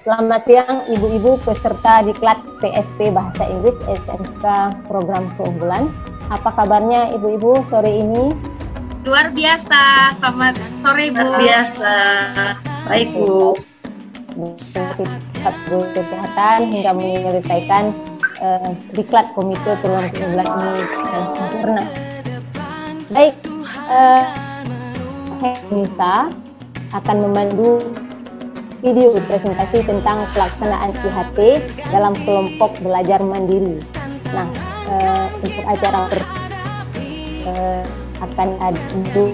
Selamat siang ibu-ibu peserta diklat PSP Bahasa Inggris SMK Program Keunggulan. Apa kabarnya ibu-ibu sore ini? Luar biasa. Selamat sore Bu. Luar biasa. Baik Bu. Tetap kesehatan hingga menyelesaikan diklat Komite Program Keunggulan ini dengan sempurna. Baik, Nisa akan memandu video presentasi tentang pelaksanaan IHT dalam kelompok belajar mandiri. Nah, untuk acara akan ada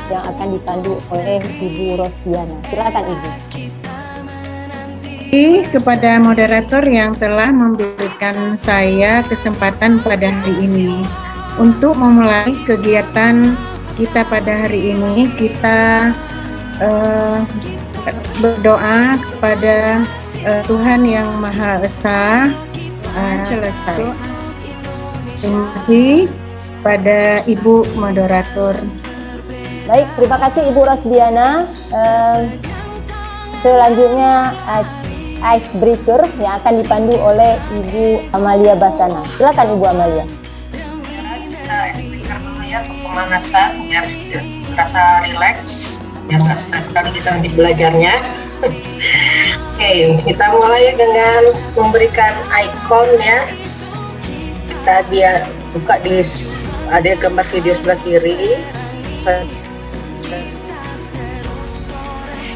yang akan dipandu oleh Ibu Rosdiana. Silakan Ibu. Kepada moderator yang telah memberikan saya kesempatan pada hari ini untuk memulai kegiatan kita pada hari ini, kita berdoa kepada Tuhan Yang Maha Esa selesai. Terima kasih pada Ibu Moderator. Baik, terima kasih Ibu Rosdiana. Selanjutnya icebreaker yang akan dipandu oleh Ibu Amalia Basana. Silakan Ibu Amalia. Kita icebreaker dulu ya untuk pemanasan biar terasa rileks. Biar nggak stres sekali kita nanti belajarnya. Oke, kita mulai dengan memberikan ikon ya. Kita buka di ada gambar video sebelah kiri.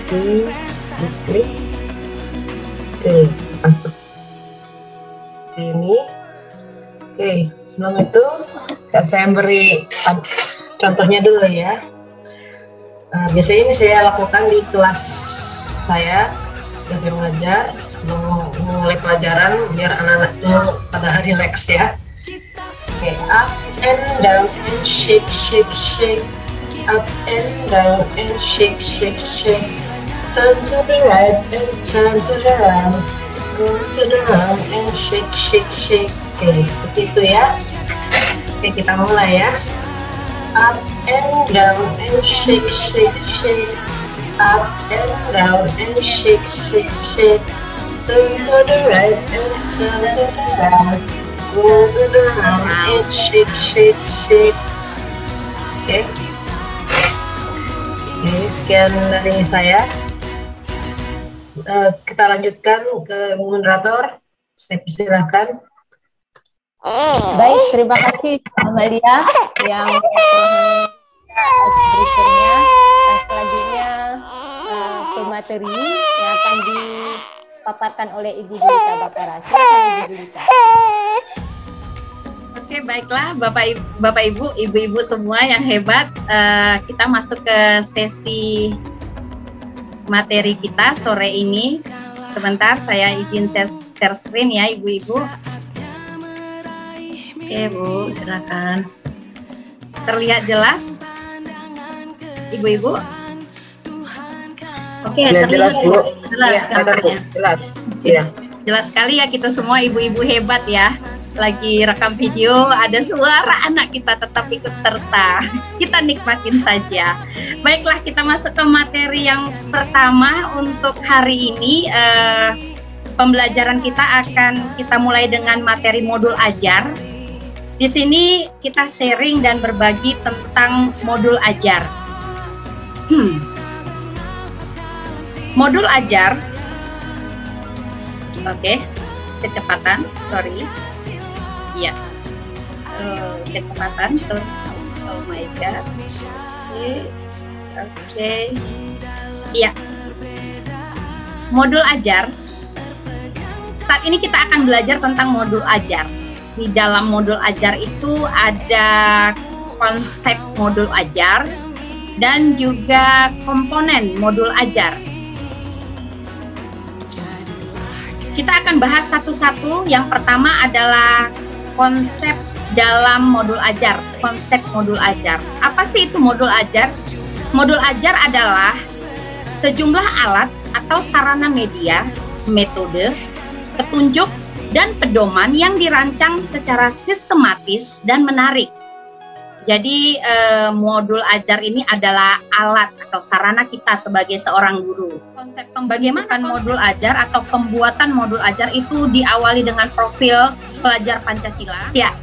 Klik. Oke, ini. Oke, sebelum itu saya beri contohnya dulu ya. Biasanya ini saya lakukan di kelas saya mengajar sebelum mulai pelajaran biar anak-anak itu pada relax ya. Oke, up and down and shake, shake, shake, up and down and shake, shake, shake, turn to the right and turn to the right, go to the right and shake, shake, shake. Oke, seperti itu ya. Oke, kita mulai ya. Up and down and shake, shake, shake, up and down and shake, shake, shake, turn to the right and turn to the right, go to the right and shake, shake, shake. Oke. Oke, sekian dari saya. Kita lanjutkan ke moderator. Saya persilakan. Baik, terima kasih Amalia yang berikutnya. Selanjutnya ke materi yang akan dipaparkan oleh Ibu Julita Bakara. Silakan Ibu Julita. Oke, baiklah Bapak Ibu, Ibu-ibu semua yang hebat. Kita masuk ke sesi materi kita sore ini. Sebentar, saya izin share screen ya Ibu-ibu. Oke Bu, silakan. Terlihat jelas, Ibu-ibu? Oke, terlihat jelas Bu. Jelas gambarnya. Jelas. Iya. Jelas sekali ya, kita semua ibu-ibu hebat ya. Lagi rekam video, ada suara anak kita tetap ikut serta. Kita nikmatin saja. Baiklah, kita masuk ke materi yang pertama untuk hari ini. Pembelajaran kita akan kita mulai dengan materi modul ajar. Di sini kita sharing dan berbagi tentang modul ajar. Modul ajar. Oke, kecepatan, sorry. Iya. Kecepatan, sorry. Oh my god. Oke. Iya. Modul ajar. Saat ini kita akan belajar tentang modul ajar. Di dalam modul ajar itu ada konsep modul ajar dan juga komponen modul ajar. Kita akan bahas satu-satu. Yang pertama adalah konsep dalam modul ajar. Konsep modul ajar. Apa sih itu modul ajar? Modul ajar adalah sejumlah alat atau sarana media, metode, petunjuk, dan pedoman yang dirancang secara sistematis dan menarik. Jadi modul ajar ini adalah alat atau sarana kita sebagai seorang guru. Konsep bagaimana modul ajar atau pembuatan modul ajar itu diawali dengan profil pelajar Pancasila. Ya,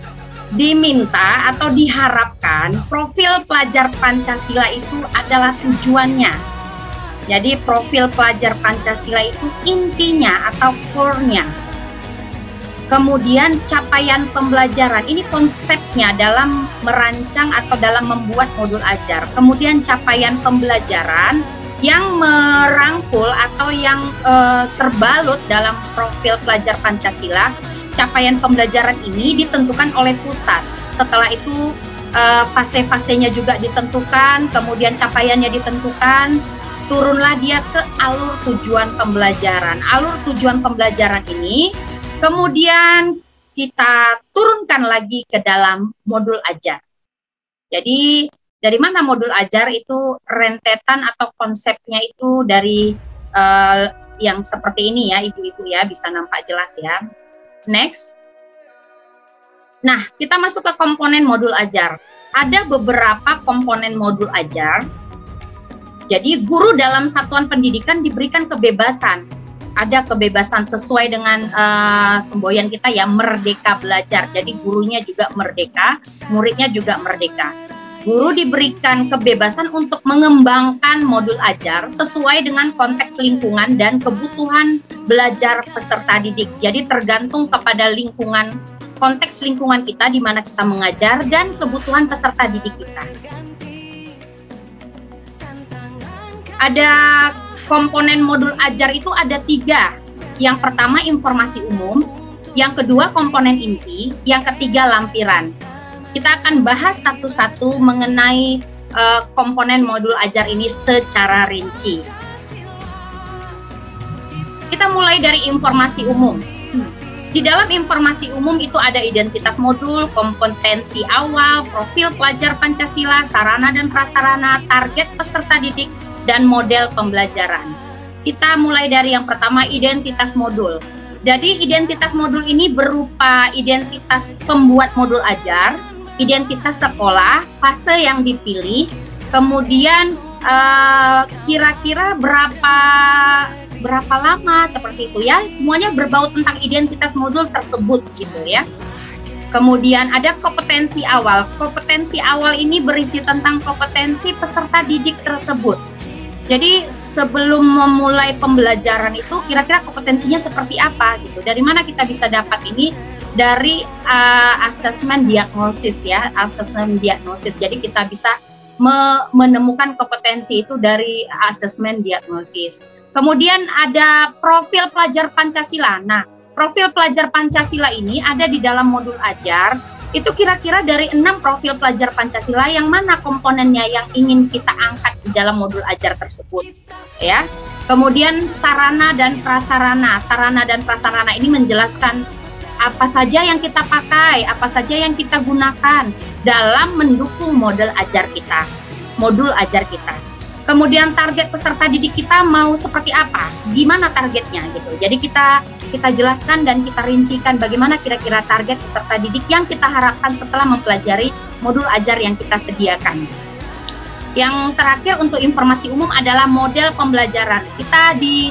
diminta atau diharapkan profil pelajar Pancasila itu adalah tujuannya. Jadi profil pelajar Pancasila itu intinya atau core-nya. Kemudian capaian pembelajaran, ini konsepnya dalam merancang atau dalam membuat modul ajar. Kemudian capaian pembelajaran yang merangkul atau yang terbalut dalam profil pelajar Pancasila. Capaian pembelajaran ini ditentukan oleh pusat. Setelah itu fase-fasenya juga ditentukan, kemudian capaiannya ditentukan, turunlah dia ke alur tujuan pembelajaran. Alur tujuan pembelajaran ini kemudian kita turunkan lagi ke dalam modul ajar. Jadi dari mana modul ajar itu rentetan atau konsepnya itu dari yang seperti ini ya ibu-ibu ya, bisa nampak jelas ya. Next. Nah, kita masuk ke komponen modul ajar. Ada beberapa komponen modul ajar. Jadi guru dalam satuan pendidikan diberikan kebebasan. Ada kebebasan sesuai dengan semboyan kita ya, merdeka belajar. Jadi gurunya juga merdeka, muridnya juga merdeka. Guru diberikan kebebasan untuk mengembangkan modul ajar sesuai dengan konteks lingkungan dan kebutuhan belajar peserta didik. Jadi tergantung kepada lingkungan, konteks lingkungan kita di mana kita mengajar dan kebutuhan peserta didik kita. Ada komponen modul ajar itu ada 3. Yang pertama informasi umum, yang kedua komponen inti, yang ketiga lampiran. Kita akan bahas satu-satu mengenai komponen modul ajar ini secara rinci. Kita mulai dari informasi umum. Di dalam informasi umum itu ada identitas modul, kompetensi awal, profil pelajar Pancasila, sarana dan prasarana, target peserta didik, dan model pembelajaran. Kita mulai dari yang pertama, identitas modul. Jadi identitas modul ini berupa identitas pembuat modul ajar, identitas sekolah, fase yang dipilih, kemudian kira-kira berapa lama seperti itu ya. Semuanya berbau tentang identitas modul tersebut gitu ya. Kemudian ada kompetensi awal. Kompetensi awal ini berisi tentang kompetensi peserta didik tersebut. Jadi sebelum memulai pembelajaran itu kira-kira kompetensinya seperti apa gitu. Dari mana kita bisa dapat ini? Dari asesmen diagnosis ya, asesmen diagnosis. Jadi kita bisa menemukan kompetensi itu dari asesmen diagnosis. Kemudian ada profil pelajar Pancasila. Nah, profil pelajar Pancasila ini ada di dalam modul ajar. Itu kira-kira dari 6 profil pelajar Pancasila yang mana komponennya yang ingin kita angkat di dalam modul ajar tersebut ya. Kemudian sarana dan prasarana. Sarana dan prasarana ini menjelaskan apa saja yang kita pakai, apa saja yang kita gunakan dalam mendukung modul ajar kita. Kemudian target peserta didik kita mau seperti apa? Gimana targetnya gitu. Jadi kita jelaskan dan kita rincikan bagaimana kira-kira target peserta didik yang kita harapkan setelah mempelajari modul ajar yang kita sediakan. Yang terakhir untuk informasi umum adalah model pembelajaran. Kita di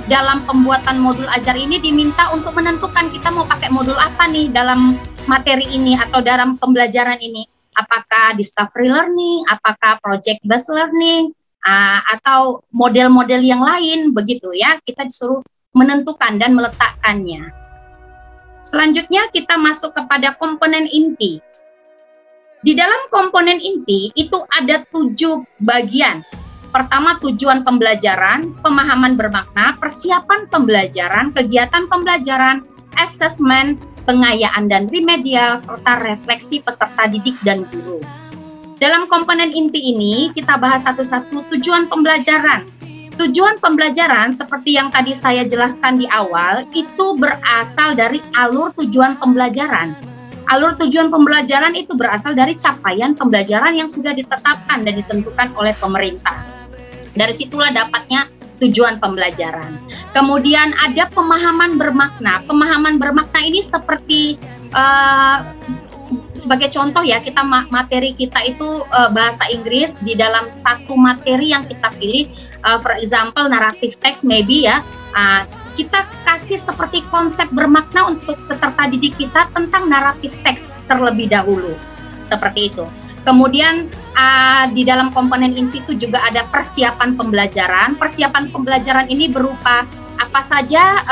dalam pembuatan modul ajar ini diminta untuk menentukan kita mau pakai modul apa nih dalam materi ini atau dalam pembelajaran ini. Apakah discovery learning, apakah project based learning, atau model-model yang lain begitu ya. Kita disuruh menentukan dan meletakkannya. Selanjutnya kita masuk kepada komponen inti. Di dalam komponen inti itu ada 7 bagian. Pertama, tujuan pembelajaran, pemahaman bermakna, persiapan pembelajaran, kegiatan pembelajaran, asesmen, pengayaan dan remedial, serta refleksi peserta didik dan guru. Dalam komponen inti ini kita bahas satu-satu tujuan pembelajaran. Tujuan pembelajaran seperti yang tadi saya jelaskan di awal itu berasal dari alur tujuan pembelajaran. Alur tujuan pembelajaran itu berasal dari capaian pembelajaran yang sudah ditetapkan dan ditentukan oleh pemerintah. Dari situlah dapatnya tujuan pembelajaran. Kemudian ada pemahaman bermakna. Pemahaman bermakna ini seperti sebagai contoh ya, kita materi kita itu bahasa Inggris di dalam satu materi yang kita pilih, for example narrative text maybe ya, kita kasih seperti konsep bermakna untuk peserta didik kita tentang narrative text terlebih dahulu, seperti itu. Kemudian di dalam komponen inti itu juga ada persiapan pembelajaran. Persiapan pembelajaran ini berupa apa saja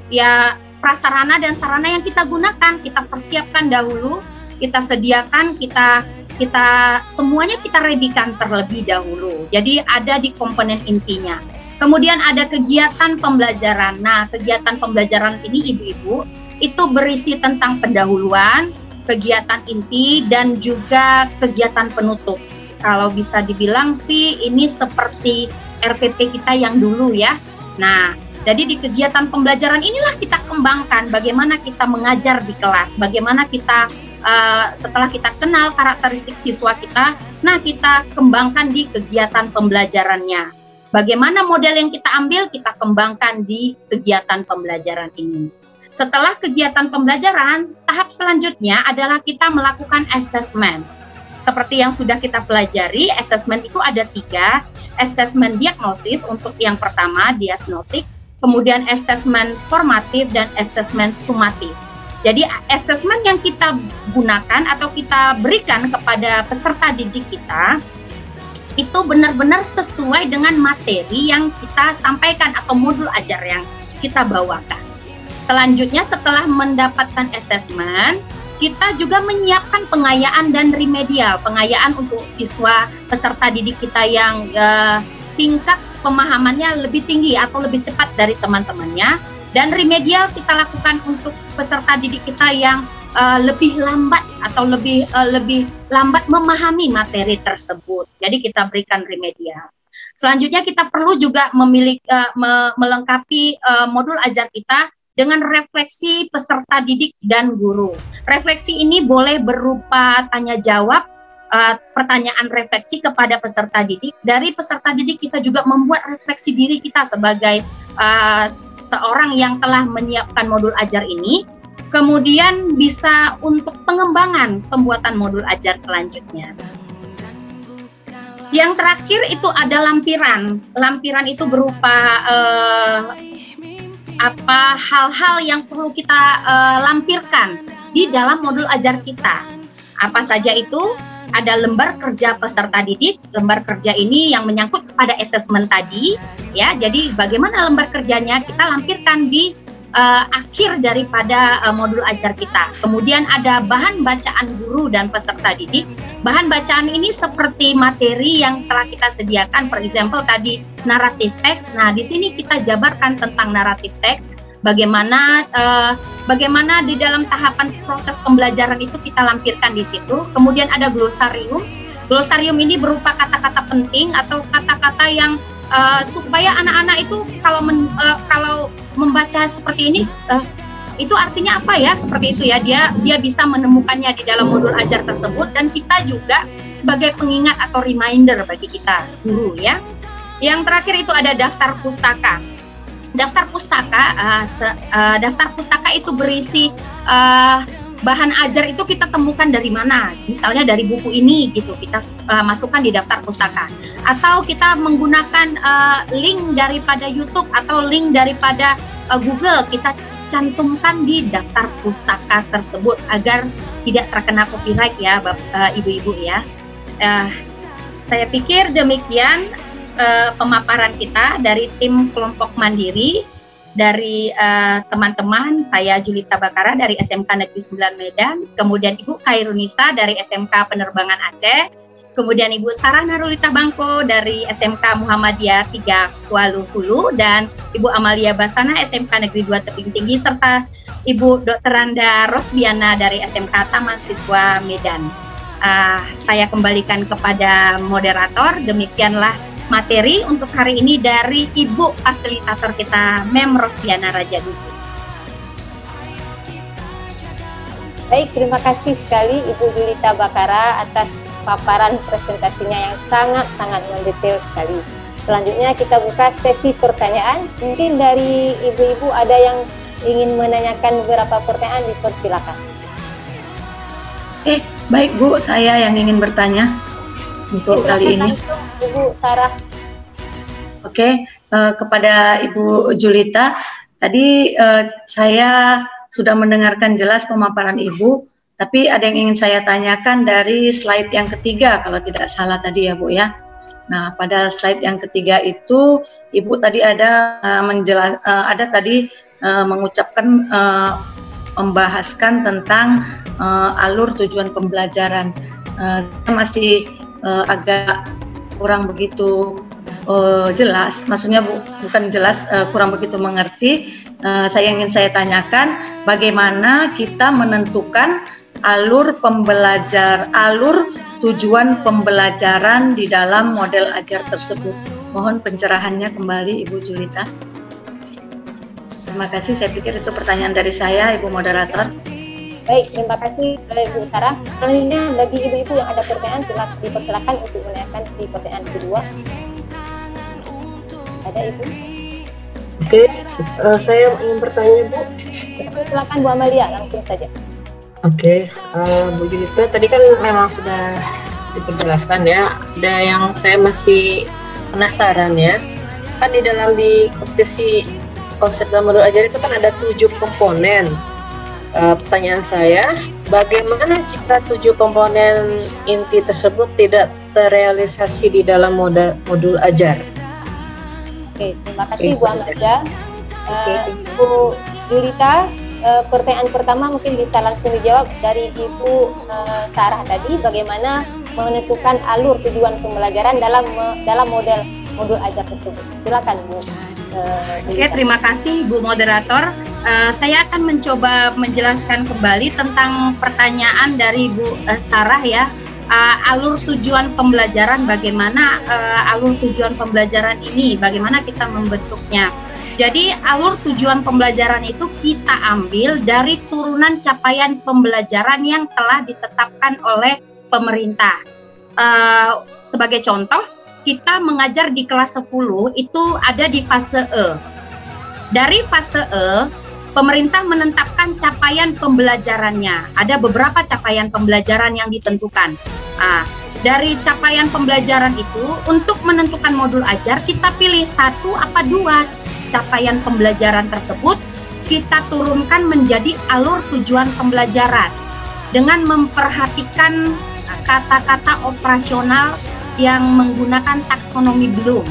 ya prasarana dan sarana yang kita gunakan, kita persiapkan dahulu, kita sediakan, kita semuanya kita redikan terlebih dahulu. Jadi ada di komponen intinya. Kemudian ada kegiatan pembelajaran. Nah, kegiatan pembelajaran ini ibu-ibu itu berisi tentang pendahuluan, kegiatan inti, dan juga kegiatan penutup. Kalau bisa dibilang sih ini seperti RPP kita yang dulu ya. Nah, jadi di kegiatan pembelajaran inilah kita kembangkan bagaimana kita mengajar di kelas, bagaimana kita setelah kita kenal karakteristik siswa kita, nah kita kembangkan di kegiatan pembelajarannya. Bagaimana model yang kita ambil, kita kembangkan di kegiatan pembelajaran ini. Setelah kegiatan pembelajaran, tahap selanjutnya adalah kita melakukan assessment. Seperti yang sudah kita pelajari, assessment itu ada 3. Assessment diagnosis untuk yang pertama, diagnostik, kemudian assessment formatif, dan assessment sumatif. Jadi assessment yang kita gunakan atau kita berikan kepada peserta didik kita, itu benar-benar sesuai dengan materi yang kita sampaikan atau modul ajar yang kita bawakan. Selanjutnya setelah mendapatkan assessment, kita juga menyiapkan pengayaan dan remedial. Pengayaan untuk siswa peserta didik kita yang tingkat pemahamannya lebih tinggi atau lebih cepat dari teman-temannya. Dan remedial kita lakukan untuk peserta didik kita yang lebih lambat atau lebih lambat memahami materi tersebut. Jadi kita berikan remedial. Selanjutnya kita perlu juga melengkapi modul ajar kita dengan refleksi peserta didik dan guru. Refleksi ini boleh berupa tanya jawab, pertanyaan refleksi kepada peserta didik. Dari peserta didik kita juga membuat refleksi diri kita sebagai seorang yang telah menyiapkan modul ajar ini. Kemudian bisa untuk pengembangan pembuatan modul ajar selanjutnya. Yang terakhir itu ada lampiran. Lampiran itu berupa hal-hal yang perlu kita lampirkan di dalam modul ajar kita. Apa saja itu? Ada lembar kerja peserta didik. Lembar kerja ini yang menyangkut kepada assessment tadi, ya. Jadi bagaimana lembar kerjanya kita lampirkan di akhir daripada modul ajar kita. Kemudian ada bahan bacaan guru dan peserta didik. Bahan bacaan ini seperti materi yang telah kita sediakan, for example tadi narrative text. Nah, di sini kita jabarkan tentang narrative text, bagaimana di dalam tahapan proses pembelajaran itu kita lampirkan di situ. Kemudian ada glosarium. Glosarium ini berupa kata-kata penting atau kata-kata yang supaya anak-anak itu kalau membaca seperti ini, itu artinya apa ya, seperti itu ya, dia bisa menemukannya di dalam modul ajar tersebut, dan kita juga sebagai pengingat atau reminder bagi kita guru ya. Yang terakhir itu ada daftar pustaka. Daftar pustaka itu berisi bahan ajar itu kita temukan dari mana, misalnya dari buku ini gitu, kita masukkan di daftar pustaka, atau kita menggunakan link daripada YouTube atau link daripada Google, kita cantumkan di daftar pustaka tersebut agar tidak terkena copyright ya, ibu-ibu ya. Saya pikir demikian pemaparan kita dari tim kelompok mandiri. Dari teman-teman, saya Julita Bakara dari SMK Negeri 9 Medan, kemudian Ibu Khairunisa dari SMK Penerbangan Aceh, kemudian Ibu Sarah Narulita Bangko dari SMK Muhammadiyah 3 Kuala Hulu, dan Ibu Amalia Basana SMK Negeri 2 Tebing Tinggi, serta Ibu Dr. Randa Rosbiana dari SMK Taman Siswa Medan. Saya kembalikan kepada moderator. Demikianlah materi untuk hari ini dari Ibu fasilitator kita, Mem Rosdiana Rajadudu. Baik, terima kasih sekali Ibu Julita Bakara atas paparan presentasinya yang sangat-sangat mendetail sekali. Selanjutnya kita buka sesi pertanyaan. Mungkin dari ibu-ibu ada yang ingin menanyakan beberapa pertanyaan, dipersilakan. Baik Bu, saya yang ingin bertanya untuk kali ini. Ibu Sarah. Oke, kepada Ibu Julita, tadi saya sudah mendengarkan jelas pemaparan Ibu, tapi ada yang ingin saya tanyakan dari slide yang ketiga, kalau tidak salah tadi ya Bu ya. Nah, pada slide yang ketiga itu, Ibu tadi ada mengucapkan, membahaskan tentang alur tujuan pembelajaran. Saya masih agak kurang begitu jelas, maksudnya bukan jelas, kurang begitu mengerti. Saya ingin saya tanyakan bagaimana kita menentukan alur tujuan pembelajaran di dalam model ajar tersebut. Mohon pencerahannya kembali Ibu Julita. Terima kasih, saya pikir itu pertanyaan dari saya, Ibu Moderator. Baik, terima kasih Ibu Sarah. Selanjutnya bagi ibu-ibu yang ada pertanyaan, dipersilakan untuk menanyakan di pertanyaan kedua. Ada Ibu? Oke, saya ingin bertanya Bu. Silakan Bu Amalia, langsung saja. Oke, Bu Julita, tadi kan memang sudah dijelaskan ya. Ada yang saya masih penasaran ya. Kan di kompetisi konsep dalam modul ajar itu kan ada 7 komponen. Pertanyaan saya, bagaimana jika 7 komponen inti tersebut tidak terrealisasi di dalam modul ajar? Oke, terima kasih Bu Amalia. Bu Julita, pertanyaan pertama mungkin bisa langsung dijawab dari Ibu Sarah tadi, bagaimana menentukan alur tujuan pembelajaran dalam modul ajar tersebut. Silakan Bu. Oke, terima kasih Bu Moderator. Saya akan mencoba menjelaskan kembali tentang pertanyaan dari Bu Sarah ya. Alur tujuan pembelajaran, bagaimana alur tujuan pembelajaran ini, bagaimana kita membentuknya. Jadi alur tujuan pembelajaran itu kita ambil dari turunan capaian pembelajaran yang telah ditetapkan oleh pemerintah. Sebagai contoh, kita mengajar di kelas 10 itu ada di fase E. Dari fase E, pemerintah menetapkan capaian pembelajarannya. Ada beberapa capaian pembelajaran yang ditentukan. Dari capaian pembelajaran itu, untuk menentukan modul ajar, kita pilih 1 apa 2 capaian pembelajaran tersebut, kita turunkan menjadi alur tujuan pembelajaran dengan memperhatikan kata-kata operasional yang menggunakan taksonomi Bloom.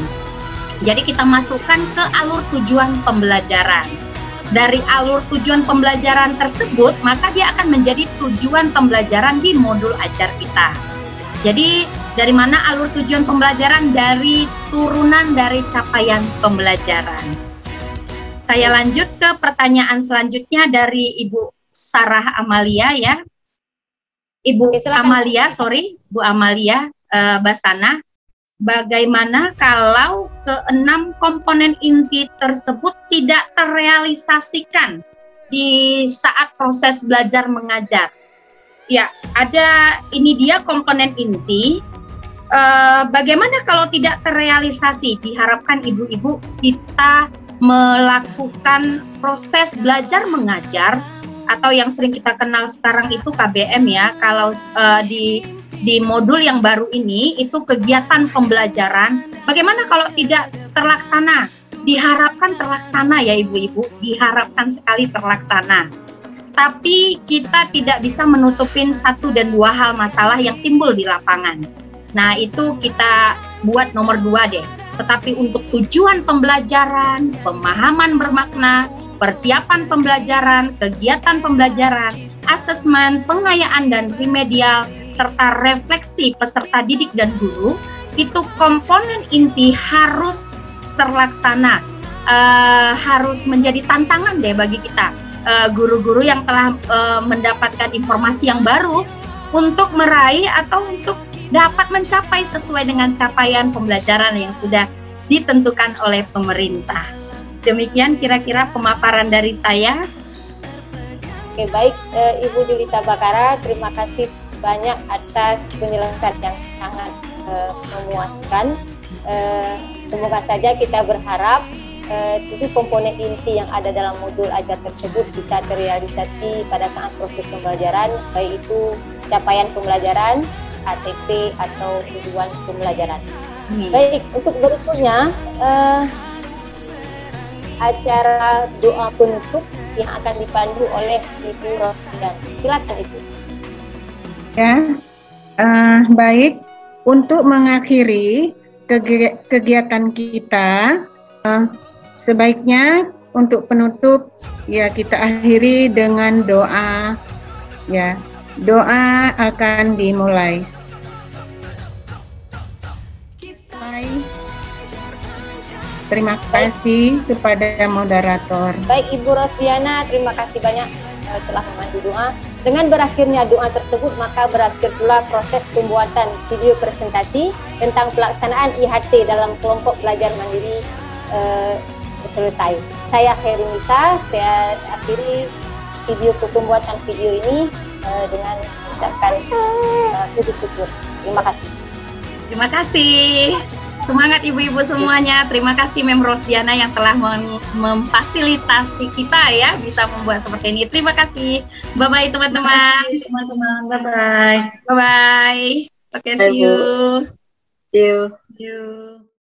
Jadi kita masukkan ke alur tujuan pembelajaran. Dari alur tujuan pembelajaran tersebut, maka dia akan menjadi tujuan pembelajaran di modul ajar kita. Jadi dari mana alur tujuan pembelajaran? Dari turunan dari capaian pembelajaran. Saya lanjut ke pertanyaan selanjutnya dari Ibu Sarah Amalia ya. Bu Amalia Basana, bagaimana kalau ke-6 komponen inti tersebut tidak terrealisasikan di saat proses belajar mengajar? Ya, ada ini dia komponen inti. Bagaimana kalau tidak terrealisasi? Diharapkan ibu-ibu kita melakukan proses belajar mengajar atau yang sering kita kenal sekarang itu KBM ya. Kalau di modul yang baru ini itu kegiatan pembelajaran. Bagaimana kalau tidak terlaksana? Diharapkan terlaksana ya ibu-ibu, diharapkan sekali terlaksana. Tapi kita tidak bisa menutupin 1 dan 2 hal masalah yang timbul di lapangan. Nah itu kita buat nomor 2 deh. Tetapi untuk tujuan pembelajaran, pemahaman bermakna, persiapan pembelajaran, kegiatan pembelajaran, asesmen, pengayaan dan remedial, serta refleksi peserta didik dan guru, itu komponen inti harus terlaksana, harus menjadi tantangan deh bagi kita, guru-guru yang telah mendapatkan informasi yang baru untuk meraih atau untuk dapat mencapai sesuai dengan capaian pembelajaran yang sudah ditentukan oleh pemerintah. Demikian kira-kira pemaparan dari saya. Oke, baik Ibu Julita Bakara, terima kasih banyak atas penjelasan yang sangat memuaskan. Semoga saja kita berharap 7 komponen inti yang ada dalam modul ajar tersebut bisa terrealisasi pada saat proses pembelajaran, baik itu capaian pembelajaran, ATP atau tujuan pembelajaran. Baik, untuk berikutnya acara doa penutup yang akan dipandu oleh Ibu Rosdiana. Silakan Ibu. Ya, baik. Untuk mengakhiri kegiatan kita, sebaiknya untuk penutup ya kita akhiri dengan doa. Ya, doa akan dimulai. Terima kasih kepada moderator. Baik Ibu Rosdiana, terima kasih banyak telah memandu doa. Dengan berakhirnya doa tersebut, maka berakhir pula proses pembuatan video presentasi tentang pelaksanaan IHT dalam kelompok belajar mandiri selesai. Saya Khairunisa, saya akhiri pembuatan video ini dengan mengucapkan puji syukur. Terima kasih. Terima kasih. Semangat ibu-ibu semuanya. Terima kasih Mem Rosdiana yang telah memfasilitasi kita ya bisa membuat seperti ini. Terima kasih. Bye-bye teman-teman. Teman-teman. Bye-bye. Bye-bye. Oke, see you. See you. See you.